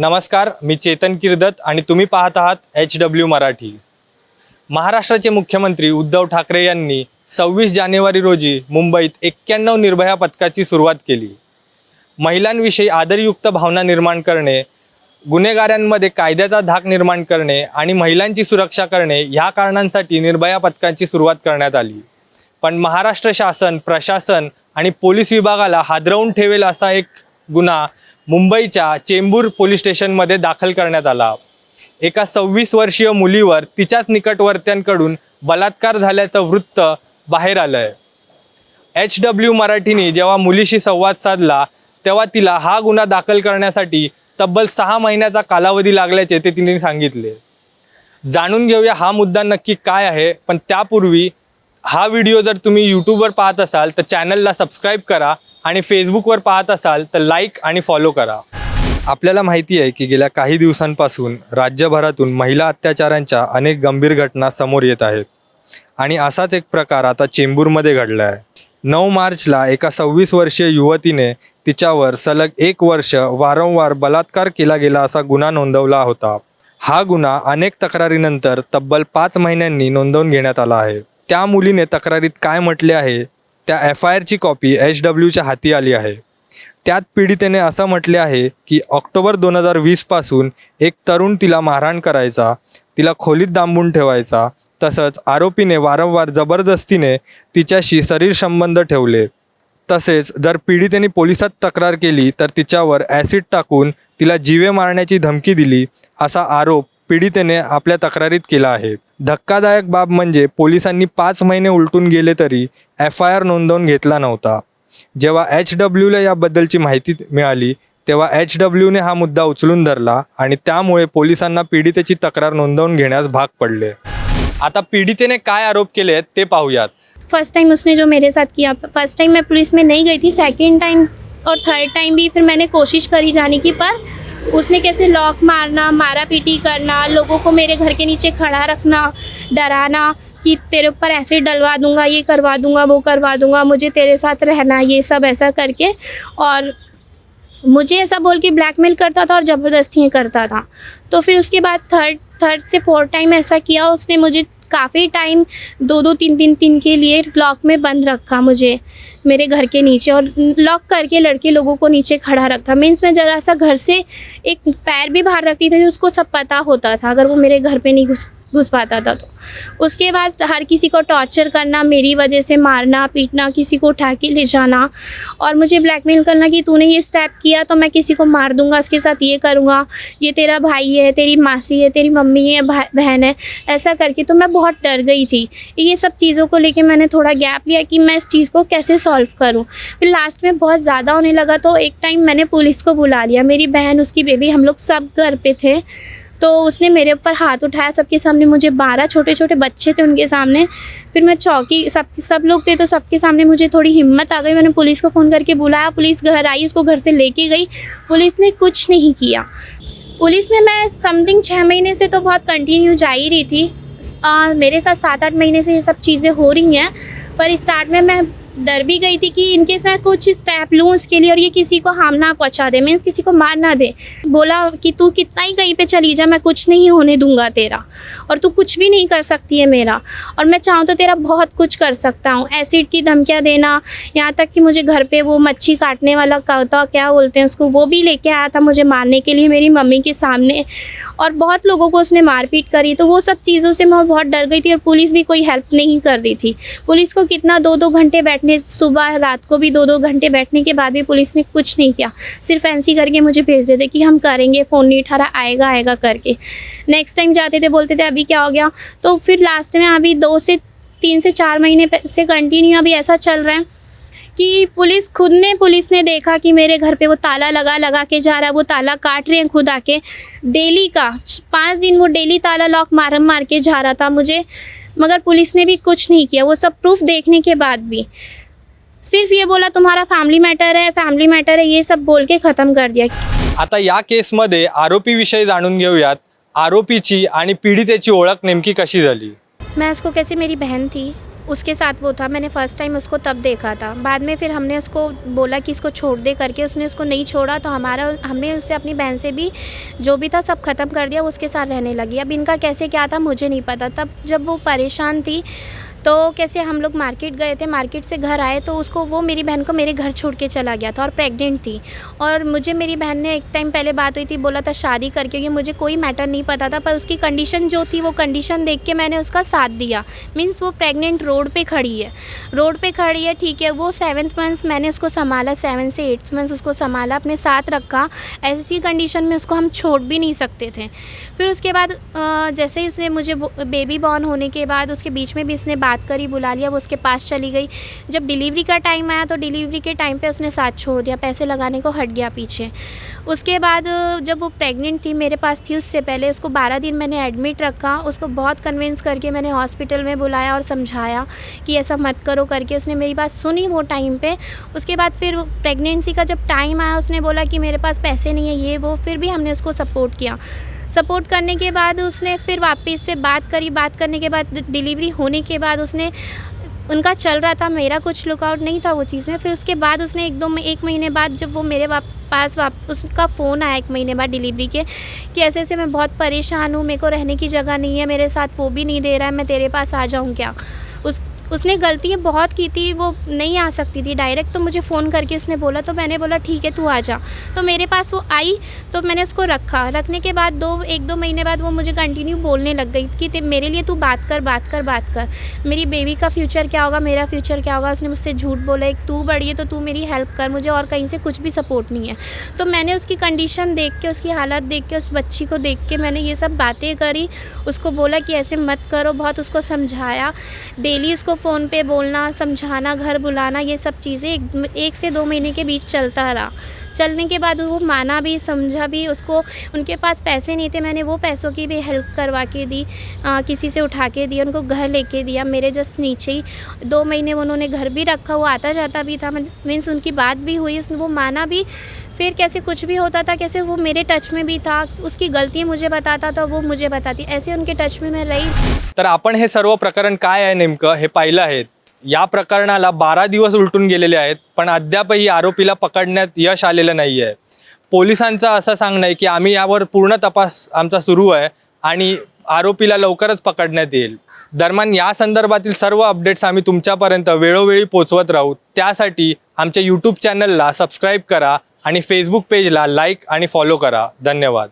नमस्कार, मी चेतन किर्दत आणि तुम्ही पाहत आहात HW मराठी। महाराष्ट्राचे मुख्यमंत्री उद्धव ठाकरे यांनी 26 जानेवारी रोजी मुंबईत 91 निर्भया पथकाची सुरुवात केली। महिलांविषयी आदरयुक्त भावना निर्माण करणे, गुन्हेगारांमध्ये कायद्याचा धाक निर्माण करणे आणि महिलांची सुरक्षा करणे ह्या कारणांसाठी निर्भया पथकाची सुरुवात करण्यात आली। पण महाराष्ट्र शासन, प्रशासन आणि पोलीस विभागाला हादरवून ठेवेल असा एक गुन्हा मुंबईच्या चेंबूर पोलीस स्टेशनमध्ये दाखल करण्यात आला। एका 26 वर्षीय मुलीवर तिच्याच निकटवर्त्यांकडून बलात्कार झाल्याचं वृत्त बाहेर आलंय। HW मराठीने जेव्हा मुलीशी संवाद साधला तेव्हा तिला हा गुन्हा दाखल करण्यासाठी तब्बल 6 महिन्याचा कालावधी लागल्याचे ते तिने सांगितले। जाणून घेऊया हा मुद्दा नक्की काय आहे, पण त्यापूर्वी हा व्हिडिओ जर तुम्ही यूट्यूबवर पाहत असाल तर चॅनलला सबस्क्राईब करा आणि फेसबुकवर पाहत असाल तर लाईक आणि फॉलो करा। आपल्याला माहिती आहे की गेल्या काही दिवसांपासून राज्यभरातून महिला अत्याचारांच्या अनेक गंभीर घटना समोर येत आहेत आणि असाच एक प्रकार आता चेंबूरमध्ये घडला आहे। 9 मार्चला एका 26 वर्षीय युवतीने तिच्यावर सलग 1 वर्ष वारंवार बलात्कार केला गेला असा गुन्हा नोंदवला होता। हा गुन्हा अनेक तक्रारीनंतर तब्बल 5 महिन्यांनी नोंदवून घेण्यात आला आहे। त्या मुलीने तक्रारीत काय म्हटले आहे त्या FIRची कॉपी HWच्या हाती आली आहे। त्यात पीडितेने असं म्हटले आहे की ऑक्टोबर 2020 पासून एक तरुण तिला मारहाण करायचा, तिला खोलीत डांबून ठेवायचा, तसंच आरोपीने वारंवार जबरदस्तीने तिच्याशी शरीर संबंध ठेवले। तसेच जर पीडितेने पोलिसात तक्रार केली तर तिच्यावर ॲसिड टाकून तिला जीवे मारण्याची धमकी दिली असा आरोप पीडितेने आपल्या तक्रारीत केला आहे। धक्कादायक बाब म्हणजे पोलिसांनी 5 महिने उलटून गेले तरी FIR नोंदवून घेतला नव्हता। जेव्हा HWला याबद्दलची माहिती मिळाली तेव्हा HWने हा मुद्दा उचलून धरला आणि त्यामुळे पोलिसांना पीडितेची तक्रार नोंदवून घेण्यास भाग पडले। आता पीडितेने काय आरोप केले आहेत ते पाहूयात। फर्स्ट टाइम उसने जो मेरे साथ किया, फर्स्ट टाइम मैं पुलिस में नहीं गई थी, सेकंड टाइम और थर्ड टाइम भी फिर मैंने कोशिश करी जाने की, पर उसने कैसे लॉक मारना, मारा पीटी करना, लोगों को मेरे घर के नीचे खड़ा रखना, डराना कि तेरे ऊपर एसिड डलवा दूंगा, ये करवा दूंगा, वो करवा दूंगा, मुझे तेरे साथ रहना, ये सब ऐसा करके और मुझे ऐसा बोल के ब्लैकमेल करता था और ज़बरदस्ती करता था। तो फिर उसके बाद थर्ड से फोर्थ टाइम ऐसा किया। उसने मुझे काफ़ी टाइम 2-2, 3-3 दिन के लिए लॉक में बंद रखा, मुझे मेरे घर के नीचे, और लॉक करके लड़के लोगों को नीचे खड़ा रखा। मीन्स मैं ज़रा सा घर से एक पैर भी बाहर रखती थी तो उसको सब पता होता था अगर वो मेरे घर पे नहीं घुस पाता था तो। उसके बाद हर किसी को टॉर्चर करना, मेरी वजह से मारना पीटना, किसी को उठा के ले जाना और मुझे ब्लैकमेल करना कि तूने ये स्टेप किया तो मैं किसी को मार दूंगा, उसके साथ ये करूँगा, ये तेरा भाई है, तेरी मासी है, तेरी मम्मी है, बहन है, ऐसा करके। तो मैं बहुत डर गई थी। ये सब चीज़ों को लेके मैंने थोड़ा गैप लिया कि मैं इस चीज़ को कैसे सॉल्व करूँ। फिर लास्ट में बहुत ज़्यादा होने लगा तो एक टाइम मैंने पुलिस को बुला लिया। मेरी बहन, उसकी बेबी, हम लोग सब घर पे थे, तो उसने मेरे ऊपर हाथ उठाया सबके सामने। मुझे 12 छोटे छोटे बच्चे थे उनके सामने। फिर मैं चौकी, सब लोग थे तो सबके सामने मुझे थोड़ी हिम्मत आ गई। मैंने पुलिस को फ़ोन करके बुलाया, पुलिस घर आई, उसको घर से लेके गई। पुलिस ने कुछ नहीं किया। पुलिस में मैं समथिंग 6 महीने से तो बहुत कंटिन्यू जा ही रही थी। मेरे साथ 7-8 महीने से ये सब चीज़ें हो रही हैं, पर स्टार्ट में मैं डर भी गई थी कि इनकेस मैं कुछ स्टेप लूँ उसके लिए और ये किसी को हार्म ना पहुँचा दे, मीन्स किसी को मार ना दे। बोला कि तू कितना ही कहीं पे चली जा, मैं कुछ नहीं होने दूंगा तेरा, और तू कुछ भी नहीं कर सकती है मेरा, और मैं चाहूँ तो तेरा बहुत कुछ कर सकता हूँ। एसिड की धमकियाँ देना, यहाँ तक कि मुझे घर पे वो मच्छी काटने वाला होता, क्या बोलते हैं उसको, वो भी लेके आया था मुझे मारने के लिए मेरी मम्मी के सामने, और बहुत लोगों को उसने मारपीट करी। तो वो सब चीज़ों से मैं बहुत डर गई थी और पुलिस भी कोई हेल्प नहीं कर रही थी। पुलिस को कितना 2-2 घंटे बैठने, सुबह रात को भी 2-2 घंटे बैठने के बाद भी पुलिस ने कुछ नहीं किया। सिर्फ फैंसी करके मुझे भेज देते कि हम करेंगे, फ़ोन नहीं उठा रहा, आएगा करके। नेक्स्ट टाइम जाते थे बोलते थे अभी क्या हो गया। तो फिर लास्ट में अभी 2 से 3 से 4 महीने से कंटिन्यू अभी ऐसा चल रहा है कि पुलिस ने देखा कि मेरे घर पे वो ताला लगा के जा रहा है, वो ताला काट रहे हैं खुद आके। डेली का 5 दिन वो डेली ताला लॉक मार के जा रहा था मुझे, मगर पुलिस ने भी कुछ नहीं किया। वो सब प्रूफ देखने के बाद भी सिर्फ ये बोला तुम्हारा फॅमिली मॅटर है, ये सब बोल के ख़त्म कर दिया। आता या केसमध्ये आरोपीविषयी जाणून घेऊयात। आरोपीची आणि पीडितेची ओळख नेमकी कशी झाली? मैं उसको कैसे, मेरी बहन थी, उसके साथ वो था। मैंने फ़र्स्ट टाइम उसको तब देखा था। बाद में फिर हमने उसको बोला कि इसको छोड़ दे करके, उसने उसको नहीं छोड़ा, तो हमने उससे अपनी बहन से भी जो भी था सब ख़त्म कर दिया, वो उसके साथ रहने लगी। अब इनका कैसे क्या था मुझे नहीं पता। तब जब वो परेशान थी तो कैसे हम लोग मार्केट गए थे, मार्केट से घर आए तो उसको, वो मेरी बहन को मेरे घर छोड़ के चला गया था और प्रेग्नेंट थी। और मुझे मेरी बहन ने एक टाइम पहले बात हुई थी, बोला था शादी करके, क्योंकि मुझे कोई मैटर नहीं पता था, पर उसकी कंडीशन जो थी वो कंडीशन देख के मैंने उसका साथ दिया। मीन्स वो प्रेग्नेंट रोड पे खड़ी है, ठीक है। वो 7th मंथ मैंने उसको संभाला, 7 से 8 मंथ उसको संभाला, अपने साथ रखा। ऐसी कंडीशन में उसको हम छोड़ भी नहीं सकते थे। फिर उसके बाद जैसे ही उसने मुझे बेबी बॉर्न होने के बाद उसके बीच में भी इसने बात करी, बुला लिया, वो उसके पास चली गई। जब डिलीवरी का टाइम आया तो डिलीवरी के टाइम पे उसने साथ छोड़ दिया, पैसे लगाने को हट गया पीछे। उसके बाद जब वो प्रेग्नेंट थी, मेरे पास थी उससे पहले, उसको 12 दिन मैंने एडमिट रखा। उसको बहुत कन्विंस करके मैंने हॉस्पिटल में बुलाया और समझाया कि ऐसा मत करो करके। उसने मेरी बात सुनी वो टाइम पे। उसके बाद फिर प्रेगनेंसी का जब टाइम आया, उसने बोला कि मेरे पास पैसे नहीं है, ये वो, फिर भी हमने उसको सपोर्ट किया। सपोर्ट करने के बाद उसने फिर वापस से बात करी। बात करने के बाद डिलीवरी होने के बाद उसने, उनका चल रहा था, मेरा कुछ लुकआउट नहीं था वो चीज़ में। फिर उसके बाद उसने 1 महीने बाद जब वो मेरे पास उसका फ़ोन आया 1 महीने बाद डिलीवरी के, कि ऐसे ऐसे मैं बहुत परेशान हूँ, मेरे को रहने की जगह नहीं है मेरे साथ, वो भी नहीं दे रहा है, मैं तेरे पास आ जाऊँ क्या। उसने गलतियाँ बहुत की थी, वो नहीं आ सकती थी डायरेक्ट, तो मुझे फ़ोन करके उसने बोला, तो मैंने बोला ठीक है तू आ जा। तो मेरे पास वो आई, तो मैंने उसको रखने के बाद 1-2 महीने बाद वो मुझे कंटिन्यू बोलने लग गई कि मेरे लिए तू बात कर, मेरी बेबी का फ्यूचर क्या होगा, मेरा फ्यूचर क्या होगा। उसने मुझसे झूठ बोला, एक तू बड़ी है तो तू मेरी हेल्प कर, मुझे और कहीं से कुछ भी सपोर्ट नहीं है। तो मैंने उसकी कंडीशन देख के, उसकी हालत देख के, उस बच्ची को देख के मैंने ये सब बातें करी। उसको बोला कि ऐसे मत करो, बहुत उसको समझाया। डेली उसको फ़ोन पे बोलना, समझाना, घर बुलाना, ये सब चीज़ें 1 से 2 महीने के बीच चलता रहा। चलने के बाद वो माना भी, समझा भी। उसको, उनके पास पैसे नहीं थे, मैंने वो पैसों की भी हेल्प करवा के दी, किसी से उठा के दी, उनको घर लेके दिया मेरे जस्ट नीचे ही। 2 महीने उन्होंने घर भी रखा, वो आता जाता भी था, मीन्स उनकी बात भी हुई, वो माना भी। फिर कैसे कुछ भी होता था, कैसे वो मेरे टच में भी था, उसकी गलती मुझे बताता था, वो मुझे बताती, ऐसे उनके टच में मैं रही। तर आपण हे सर्व प्रकरण काय आहे नेमकं हे पाहिलं आहे। या प्रकरणाला 12 दिवस उलटून गेलेले आहेत, पण अद्यापही आरोपीला पकडण्यात यश आलेलं नाही आहे। पोलिसांचं असं सांगणं आहे की आम्ही यावर पूर्ण तपास आमचा सुरू आहे आणि आरोपीला लवकरच पकडण्यात येईल। दरम्यान या संदर्भातील सर्व अपडेट्स आम्ही तुमच्यापर्यंत वेळोवेळी पोहोचवत राहू। त्यासाठी आमच्या यूट्यूब चॅनलला सबस्क्राईब करा आणि फेसबुक पेजला लाईक आणि फॉलो करा। धन्यवाद।